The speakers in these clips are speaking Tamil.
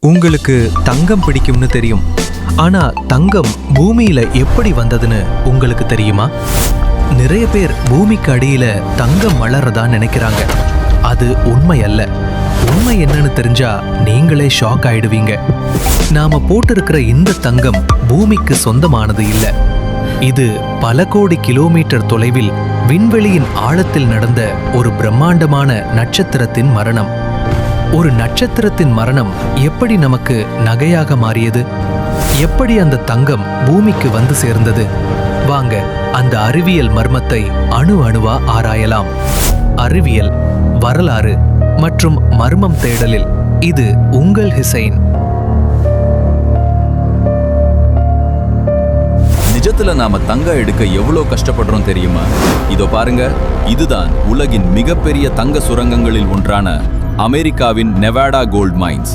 உங்களுக்கு தங்கம் பிடிக்கும்னு தெரியும். ஆனா தங்கம் பூமியில எப்படி வந்ததுன்னு உங்களுக்கு தெரியுமா? நிறைய பேர் பூமிக்கு அடியில தங்கம் வளர்றதா நினைக்கிறாங்க. அது உண்மை அல்ல. உண்மை என்னன்னு தெரிஞ்சா நீங்களே ஷாக் ஆயிடுவீங்க. நாம போட்டிருக்கிற இந்த தங்கம் பூமிக்கு சொந்தமானது இல்ல. இது பல கோடி கிலோமீட்டர் தொலைவில் விண்வெளியின் ஆழத்தில் நடந்த ஒரு பிரம்மாண்டமான நட்சத்திரத்தின் மரணம். ஒரு நட்சத்திரத்தின் மரணம் எப்படி நமக்கு நகையாக மாறியது? எப்படி அந்த தங்கம் பூமிக்கு வந்து சேர்ந்தது? வாங்க அந்த அறிவியல் மர்மத்தை அணு அணுவா ஆராயலாம். அறிவியல், வரலாறு மற்றும் மர்மம் தேடலில் இது உங்கள் ஹிசைன். நிஜத்துல நாம தங்கம் எடுக்க எவ்வளவு கஷ்டப்படுறோம் தெரியுமா? இதோ பாருங்க, இதுதான் உலகின் மிகப்பெரிய தங்க சுரங்கங்களில் ஒன்றான அமெரிக்காவின் நெவாடா கோல்ட் மைன்ஸ்.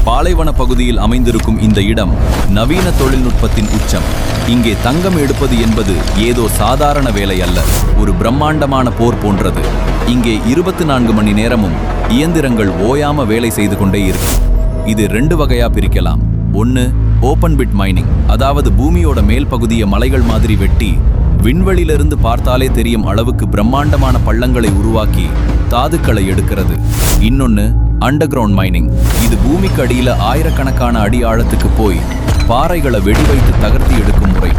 பாலைவன பகுதியில் அமைந்திருக்கும் இந்த இடம் நவீன தொழில்நுட்பத்தின் உச்சம். இங்கே தங்கம் எடுப்பது என்பது ஏதோ சாதாரண வேலை அல்ல, ஒரு பிரம்மாண்டமான போர் போன்றது. இங்கே 24 மணி நேரமும் இயந்திரங்கள் ஓயாம வேலை செய்து கொண்டே இருக்கும். இது 2 வகையா பிரிக்கலாம். ஒன்று, ஓபன் பிட் மைனிங், அதாவது பூமியோட மேல் பகுதியை மலைகள் மாதிரி வெட்டி விண்வெளியிலிருந்து பார்த்தாலே தெரியும் அளவுக்கு பிரம்மாண்டமான பள்ளங்களை உருவாக்கி தாதுக்களை எடுக்கிறது. இன்னொன்னு அண்டர் கிரவுண்ட் மைனிங். இது பூமிக்கு அடியில ஆயிரக்கணக்கான அடி ஆழத்துக்கு போய் பாறைகளை வெடி வைத்து தகர்த்தி எடுக்கும் முறை.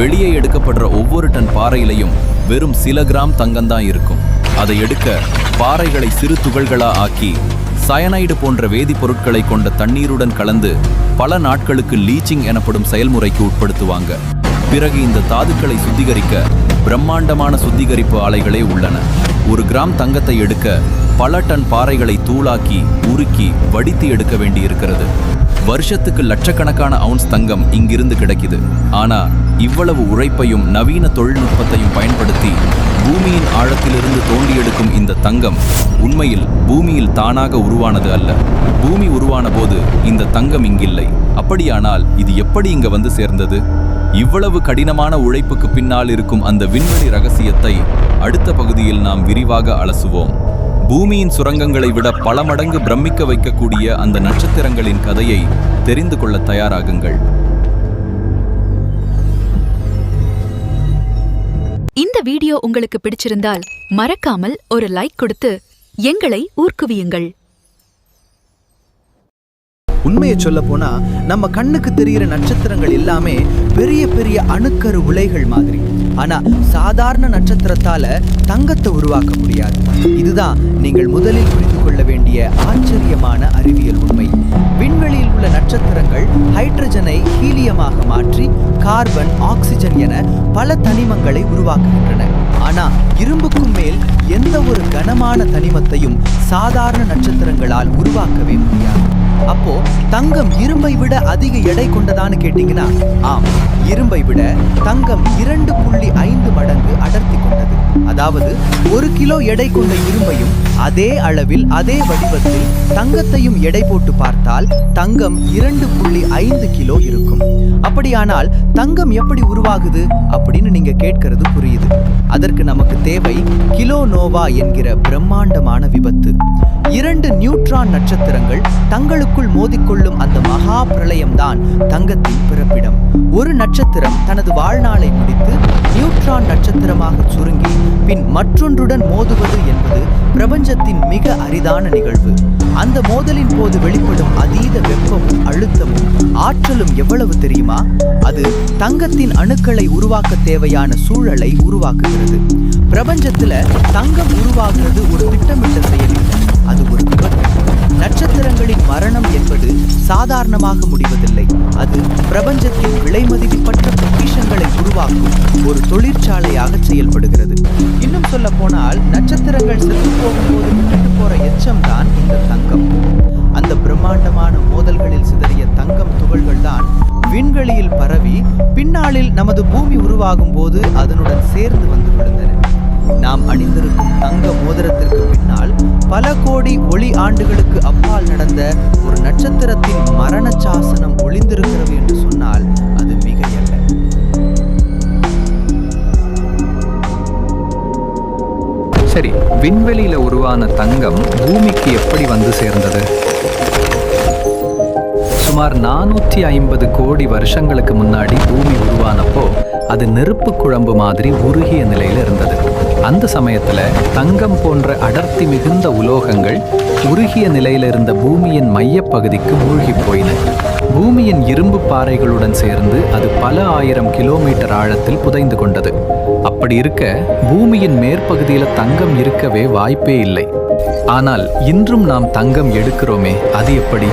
வெளியே எடுக்கப்படுற ஒவ்வொரு டன் பாறையிலையும் வெறும் சில கிராம் தங்கம்தான் இருக்கும். அதை எடுக்க பாறைகளை சிறு துகள்களா ஆக்கி சயனைடு போன்ற வேதிப்பொருட்களை கொண்ட தண்ணீருடன் கலந்து பல நாட்களுக்கு லீச்சிங் எனப்படும் செயல்முறைக்கு உட்படுத்துவாங்க. பிறகு இந்த தாதுக்களை சுத்திகரிக்க பிரம்மாண்டமான சுத்திகரிப்பு ஆலைகளே உள்ளன. 1 கிராம் தங்கத்தை எடுக்க பல டன் பாறைகளை தூளாக்கி உருக்கி வடித்து எடுக்க வேண்டியிருக்கிறது. வருஷத்துக்கு லட்சக்கணக்கான அவுன்ஸ் தங்கம் இங்கிருந்து கிடைக்குது. ஆனா இவ்வளவு உழைப்பையும் நவீன தொழில்நுட்பத்தையும் பயன்படுத்தி பூமியின் ஆழத்திலிருந்து தோண்டி எடுக்கும் இந்த தங்கம் உண்மையில் பூமியில் தானாக உருவானது அல்ல. பூமி உருவான போது இந்த தங்கம் இங்கில்லை. அப்படியானால் இது எப்படி இங்க வந்து சேர்ந்தது? இவ்வளவு கடினமான உழைப்புக்கு பின்னால் இருக்கும் அந்த விண்வெளி ரகசியத்தை அடுத்த பகுதியில் நாம் விரிவாக அலசுவோம். பூமியின் சுரங்கங்களை விட பல மடங்கு பிரமிக்க வைக்கக்கூடிய அந்த நட்சத்திரங்களின் கதையை தெரிந்து கொள்ள தயாராகுங்கள். இந்த வீடியோ உங்களுக்கு பிடிச்சிருந்தால் மறக்காமல் ஒரு லைக் கொடுத்து எங்களை ஊக்குவியுங்கள். உண்மையை சொல்ல போனா நம்ம கண்ணுக்கு தெரிகிற நட்சத்திரங்கள் எல்லாமே பெரிய பெரிய அணுக்கரு உலைகள் மாதிரி. ஆனா சாதாரண நட்சத்திரத்தால தங்கத்தை உருவாக்க முடியாது. இதுதான் நீங்கள் முதலில் புரிந்து கொள்ள வேண்டிய ஆச்சரியமான அறிவியல் உண்மை. விண்வெளியில் உள்ள நட்சத்திரங்கள் ஹைட்ரஜனை ஹீலியமாக மாற்றி கார்பன், ஆக்சிஜன் என பல தனிமங்களை உருவாக்குகின்றன. ஆனா இரும்புக்கும் மேல் எந்த ஒரு கனமான தனிமத்தையும் சாதாரண நட்சத்திரங்களால் உருவாக்கவே முடியாது. அப்போ தங்கம் இரும்பை விட அதிக எடை கொண்டதான்னு கேட்டீங்கன்னா, ஆம், இரும்பை விட தங்கம் 2.5 மடங்கு அடர்த்தி கொண்டது. அதாவது 1 கிலோ எடை கொண்ட இரும்பையும் அதே அளவில் அதே வடிவத்தில் தங்கத்தையும் எடை போட்டு பார்த்தால் தங்கம் 2.5 கிலோ இருக்கும். அப்படியானால் தங்கம் எப்படி உருவாகுது அப்படின்னு நீங்க கேட்கிறது புரியுது. அதற்கு நமக்கு தேவை கிலோனோவா என்கிற பிரம்மாண்டமான விபத்து. 2 நியூட்ரான் நட்சத்திரங்கள் தங்களுக்குள் மோதிக்கொள்ளும் அந்த மகா பிரளயம்தான் தங்கத்தின் பிறப்பிடம். ஒரு நட்சத்திரம் தனது வாழ்நாளை முடித்து நியூட்ரான் நட்சத்திரமாக சுருங்கி பின் மற்றொன்றுடன் மோதுவது என்பது பிரபஞ்சத்தின் மிக அரிதான நிகழ்வு. அந்த மோதலின் போது வெளிப்படும் அதீத வெப்பமும் அழுத்தமும் ஆற்றலும் எவ்வளவு தெரியுமா? அது தங்கத்தின் அணுக்களை உருவாக்க தேவையான சூழலை உருவாக்குகிறது. பிரபஞ்சத்துல தங்கம் உருவாகிறது ஒரு திட்டமிட்ட செயல், அது ஒரு விபத்து. நட்சத்திரங்களின் மரணம் என்பது சாதாரணமாக முடிவதில்லை. அது பிரபஞ்சத்தின் விலைமதிப்பற்ற பொக்கிஷங்களை உருவாக்கும் ஒரு தொழிற்சாலையாக செயல்படுகிறது. இன்னும் சொல்ல போனால் நட்சத்திரங்கள் செத்து போகும்போது விட்டுட்டு போற எச்சம்தான் இந்த தங்கம். அந்த பிரம்மாண்டமான மோதல்களில் சிதறிய தங்கம் துகள்கள் தான் விண்வெளியில் பரவி பின்னாளில் நமது பூமி உருவாகும் போது அதனுடன் சேர்ந்து வந்து விழுந்தன. நாம் அணிந்திருக்கும் தங்க மோதிரத்திற்கு பின்னால் பல கோடி ஒளி ஆண்டுகளுக்கு அப்பால் நடந்த ஒரு நட்சத்திரத்தின் மரண சாசனம் ஒளிந்திருக்கிறது என்று சொன்னால் அது மிகையல்ல. சரி, விண்வெளியில உருவான தங்கம் பூமிக்கு எப்படி வந்து சேர்ந்தது? சுமார் 450 கோடி வருஷங்களுக்கு முன்னாடி பூமி உருவானப்போ அது நெருப்பு குழம்பு மாதிரி உருகிய நிலையில இருந்தது. அந்த சமயத்துல தங்கம் போன்ற அடர்த்தி மிகுந்த உலோகங்கள் உருகிய நிலையில இருந்த பூமியின் மையப்பகுதிக்கு மூழ்கி போயின. பூமியின் இரும்பு பாறைகளுடன் சேர்ந்து அது பல ஆயிரம் கிலோமீட்டர் ஆழத்தில் புதைந்து கொண்டது. அப்படி இருக்க பூமியின் மேற்பகுதியில தங்கம் இருக்கவே வாய்ப்பே இல்லை. ஆனால் இன்றும் நாம் தங்கம் எடுக்கிறோமே, அது எப்படி?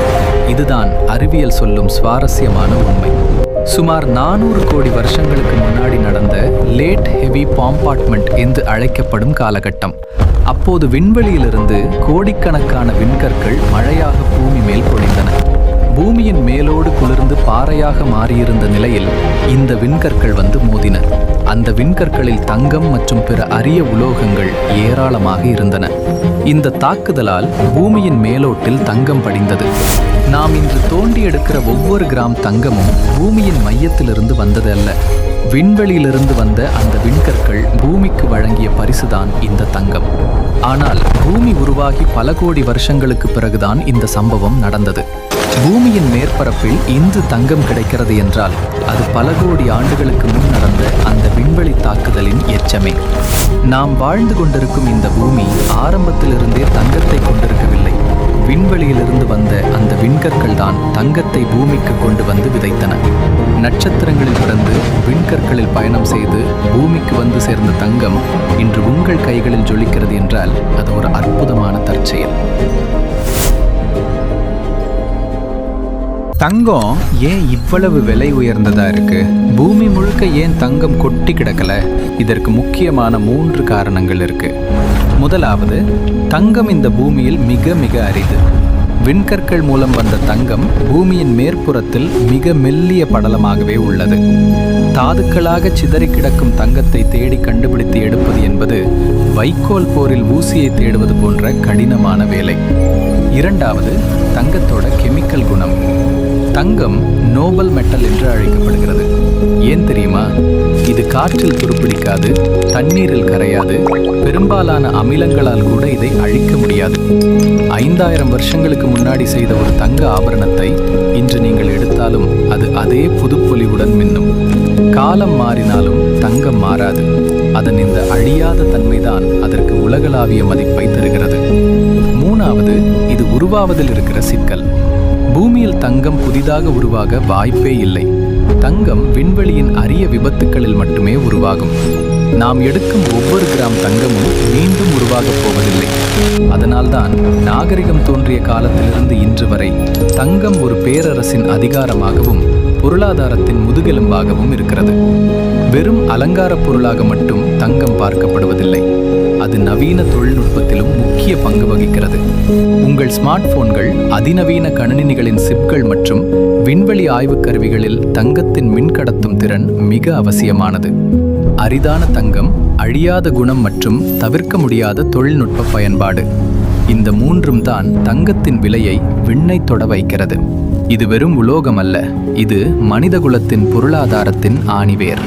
இதுதான் அறிவியல் சொல்லும் சுவாரஸ்யமான உண்மை. சுமார் 400 கோடி வருஷங்களுக்கு முன்னாடி நடந்த லேட் ஹெவி பாம்பார்ட்மெண்ட் என்று அழைக்கப்படும் காலகட்டம். அப்போது விண்வெளியிலிருந்து கோடிக்கணக்கான விண்கற்கள் மழையாக பூமி மேல் பொழிந்தன. பூமியின் மேலோடு குளிர்ந்து பாறையாக மாறியிருந்த நிலையில் இந்த விண்கற்கள் வந்து மோதின. அந்த விண்கற்களில் தங்கம் மற்றும் பிற அரிய உலோகங்கள் ஏராளமாக இருந்தன. இந்த தாக்குதலால் பூமியின் மேலோட்டில் தங்கம் படிந்தது. நாம் இன்று தோண்டி எடுக்கிற ஒவ்வொரு கிராம் தங்கமும் பூமியின் மையத்திலிருந்து வந்தது அல்ல. விண்வெளியிலிருந்து வந்த அந்த விண்கற்கள் பூமிக்கு வழங்கிய பரிசுதான் இந்த தங்கம். ஆனால் பூமி உருவாகி பல கோடி வருஷங்களுக்கு பிறகுதான் இந்த சம்பவம் நடந்தது. பூமியின் மேற்பரப்பில் இன்று தங்கம் கிடைக்கிறது என்றால் அது பல கோடி ஆண்டுகளுக்கு முன் நடந்த அந்த விண்வெளி தாக்குதலின் எச்சமே. நாம் வாழ்ந்து கொண்டிருக்கும் இந்த பூமி ஆரம்பத்திலிருந்தே தங்கத்தை கொண்டிருக்கவில்லை. விண்வெளியிலிருந்து வந்த அந்த விண்கற்கள் தான் தங்கத்தை பூமிக்கு கொண்டு வந்து விதைத்தன. நட்சத்திரங்களில் பிறந்து விண்கற்களில் பயணம் செய்து பூமிக்கு வந்து சேர்ந்த தங்கம் இன்று உங்கள் கைகளில் ஜொலிக்கிறது என்றால் அது ஒரு அற்புதமான தற்செயல். தங்கம் ஏன் இவ்வளவு விலை உயர்ந்ததா இருக்கு? பூமி முழுக்க ஏன் தங்கம் கொட்டி கிடக்கல? இதற்கு முக்கியமான 3 காரணங்கள் இருக்கு. முதலாவது, தங்கம் இந்த பூமியில் மிக மிக அரிது. விண்கற்கள் மூலம் வந்த தங்கம் பூமியின் மேற்புறத்தில் மிக மெல்லிய படலமாகவே உள்ளது. தாதுக்களாக சிதறி கிடக்கும் தங்கத்தை தேடி கண்டுபிடித்து எடுப்பது என்பது வைக்கோல் போரில் ஊசியை தேடுவது போன்ற கடினமான வேலை. இரண்டாவது, தங்கத்தோட கெமிக்கல் குணம். தங்கம் நோபல் மெட்டல் என்று அழைக்கப்படுகிறது. ஏன் தெரியுமா? இது காற்றில் துருப்பிடிக்காது, தண்ணீரில் கரையாது, பெரும்பாலான அமிலங்களால் கூட இதை அழிக்க முடியாது. 5000 வருஷங்களுக்கு முன்னாடி செய்த ஒரு தங்க ஆபரணத்தை இன்று நீங்கள் எடுத்தாலும் அது அதே புதுப்பொலிவுடன் மின்னும். காலம் மாறினாலும் தங்கம் மாறாது. அதன் இந்த அழியாத தன்மைதான் அதற்கு உலகளாவிய மதிப்பை தருகிறது. மூணாவது, இது உருவாவதில் இருக்கிற சிக்கல். பூமியில் தங்கம் புதிதாக உருவாக வாய்ப்பே இல்லை. தங்கம் விண்வெளியின் அரிய விபத்துக்களில் மட்டுமே உருவாகும். நாம் எடுக்கும் ஒவ்வொரு கிராம் தங்கமும் மீண்டும் உருவாகப் போவதில்லை. அதனால்தான் நாகரிகம் தோன்றிய காலத்திலிருந்து இன்று வரை தங்கம் ஒரு பேரரசின் அதிகாரமாகவும் பொருளாதாரத்தின் முதுகெலும்பாகவும் இருக்கிறது. வெறும் அலங்கார பொருளாக மட்டும் தங்கம் பார்க்கப்படுவதில்லை. அது நவீன தொழில்நுட்பத்திலும் முக்கிய பங்கு வகிக்கிறது. உங்கள் ஸ்மார்ட் போன்கள், அதிநவீன கணினிகளின் சிப்கள் மற்றும் விண்வெளி ஆய்வுக் கருவிகளில் தங்கத்தின் மின்கடத்தும் திறன் மிக அவசியமானது. அரிதான தங்கம், அழியாத குணம் மற்றும் தவிர்க்க முடியாத தொழில்நுட்ப பயன்பாடு, இந்த 3ம் தான் தங்கத்தின் விலையை விண்ணை தொட வைக்கிறது. இது வெறும் உலோகம் அல்ல, இது மனிதகுலத்தின் பொருளாதாரத்தின் ஆணிவேர்.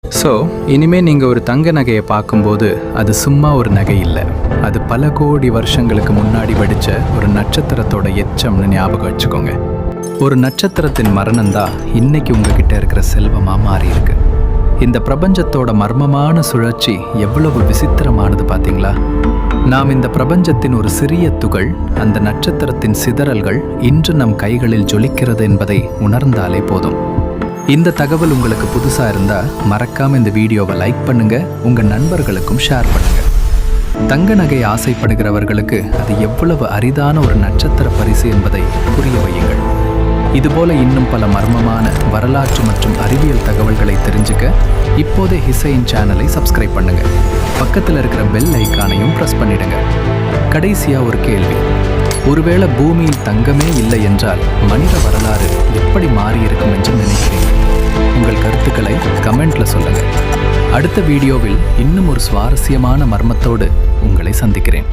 ஸோ இனிமே நீங்கள் ஒரு தங்க நகையை பார்க்கும்போது அது சும்மா ஒரு நகை இல்லை. அது பல கோடி வருஷங்களுக்கு முன்னாடி வெடிச்ச ஒரு நட்சத்திரத்தோட எச்சம்னு ஞாபகம் வச்சுக்கோங்க. ஒரு நட்சத்திரத்தின் மரணம்தான் இன்னைக்கு உங்ககிட்ட இருக்கிற செல்வமாக மாறி இருக்கு. இந்த பிரபஞ்சத்தோட மர்மமான சுழற்சி எவ்வளவு விசித்திரமானது பார்த்தீங்களா? நாம் இந்த பிரபஞ்சத்தின் ஒரு சிறிய துகள், அந்த நட்சத்திரத்தின் சிதறல்கள் இன்று நம் கைகளில் ஜொலிக்கிறது என்பதை உணர்ந்தாலே போதும். இந்த தகவல் உங்களுக்கு புதுசா இருந்தா மறக்காம இந்த வீடியோவை லைக் பண்ணுங்க, உங்க நண்பர்களுக்கும் ஷேர் பண்ணுங்க. தங்க நகை ஆசைப்படுகிறவர்களுக்கு அது எவ்வளவு அரிதான ஒரு நட்சத்திர பரிசு என்பதை புரிய வையுங்கள். இதுபோல இன்னும் பல மர்மமான வரலாற்று மற்றும் அறிவியல் தகவல்களை தெரிஞ்சுக்க இப்போதே ஹிசையின் சேனலை சப்ஸ்கிரைப் பண்ணுங்க. பக்கத்தில் இருக்கிற பெல் ஐக்கானையும் ப்ரெஸ் பண்ணிடுங்க. கடைசியா ஒரு கேள்வி. ஒருவேளை பூமியில் தங்கமே இல்லை என்றால் மனித வரலாறு எப்படி மாறியிருக்கும் என்று நினைக்கிறீங்க? உங்கள் கருத்துக்களை கமெண்ட்ல சொல்லுங்க. அடுத்த வீடியோவில் இன்னும் ஒரு சுவாரஸ்யமான மர்மத்தோடு உங்களை சந்திக்கிறேன்.